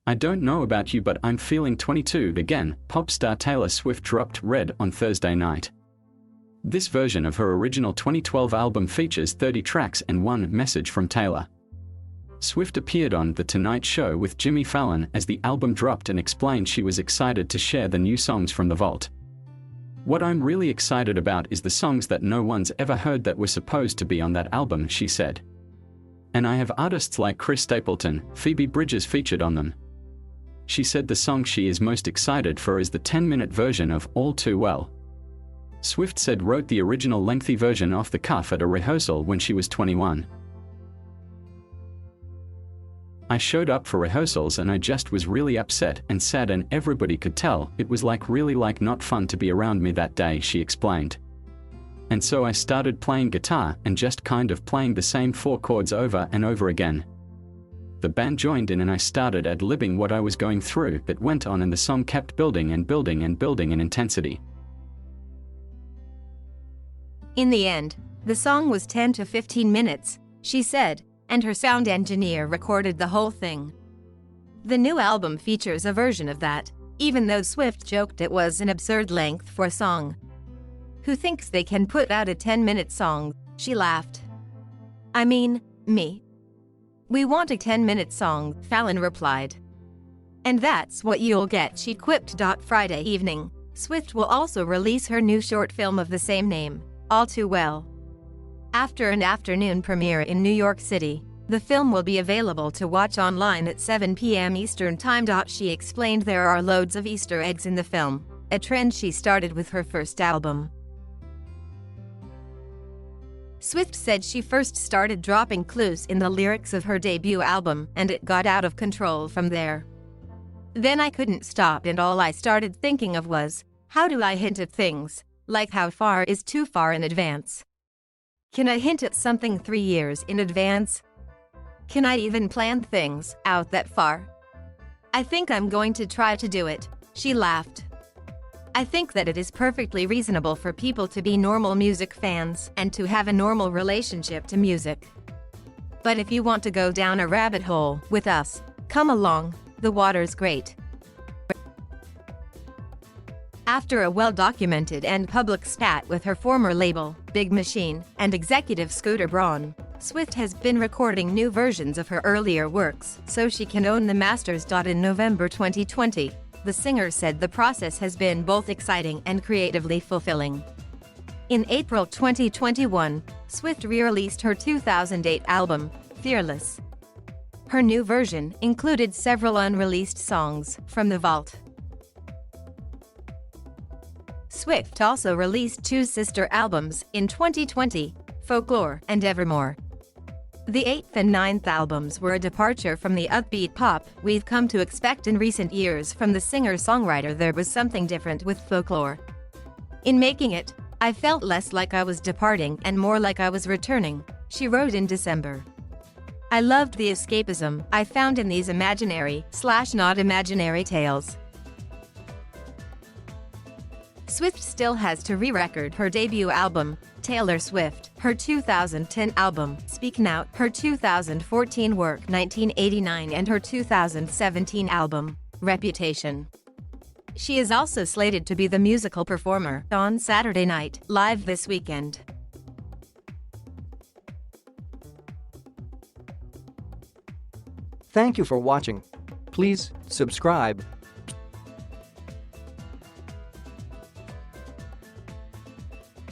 I don't know about you, but I'm feeling 22 again, pop star Taylor Swift dropped Red on Thursday night. This version of her original 2012 album features 30 tracks and one message from Taylor. Swift appeared on The Tonight Show with Jimmy Fallon as the album dropped and explained she was excited to share the new songs from the vault. "What I'm really excited about is the songs that no one's ever heard that were supposed to be on that album," she said. "And I have artists like Chris Stapleton, Phoebe Bridgers featured on them." She said the song she is most excited for is the 10-minute version of All Too Well. Swift said wrote the original lengthy version off the cuff at a rehearsal when she was 21. "I showed up for rehearsals and I just was really upset and sad, and everybody could tell it was really not fun to be around me that day," she explained. "And so I started playing guitar and just kind of playing the same 4 chords over and over again. The band joined in and I started ad-libbing what I was going through. It went on and the song kept building and building and building in intensity." In the end, the song was 10 to 15 minutes, she said, and her sound engineer recorded the whole thing. The new album features a version of that, even though Swift joked it was an absurd length for a song. "Who thinks they can put out a 10-minute song?" she laughed. "I mean, me. We want a 10-minute song," Fallon replied. "And that's what you'll get," she quipped. Friday evening, Swift will also release her new short film of the same name, All Too Well. After an afternoon premiere in New York City, the film will be available to watch online at 7 p.m. Eastern Time. She explained there are loads of Easter eggs in the film, a trend she started with her first album. Swift said she first started dropping clues in the lyrics of her debut album and it got out of control from there. "Then I couldn't stop and all I started thinking of was, how do I hint at things, like how far is too far in advance? Can I hint at something 3 years in advance? Can I even plan things out that far? I think I'm going to try to do it," she laughed. "I think that it is perfectly reasonable for people to be normal music fans and to have a normal relationship to music. But if you want to go down a rabbit hole with us, come along, the water's great." After a well-documented and public spat with her former label, Big Machine, and executive Scooter Braun, Swift has been recording new versions of her earlier works so she can own the masters. In November 2020, the singer said the process has been both exciting and creatively fulfilling. In April 2021, Swift re-released her 2008 album, Fearless. Her new version included several unreleased songs from the vault. Swift also released 2 sister albums in 2020, Folklore and Evermore. The 8th and 9th albums were a departure from the upbeat pop we've come to expect in recent years from the singer-songwriter. "There was something different with Folklore. In making it, I felt less like I was departing and more like I was returning," she wrote in December. "I loved the escapism I found in these imaginary/not imaginary tales." Swift still has to re-record her debut album, Taylor Swift, her 2010 album, Speak Now, her 2014 work 1989 and her 2017 album, Reputation. She is also slated to be the musical performer on Saturday Night Live this weekend. Thank you for watching. Please subscribe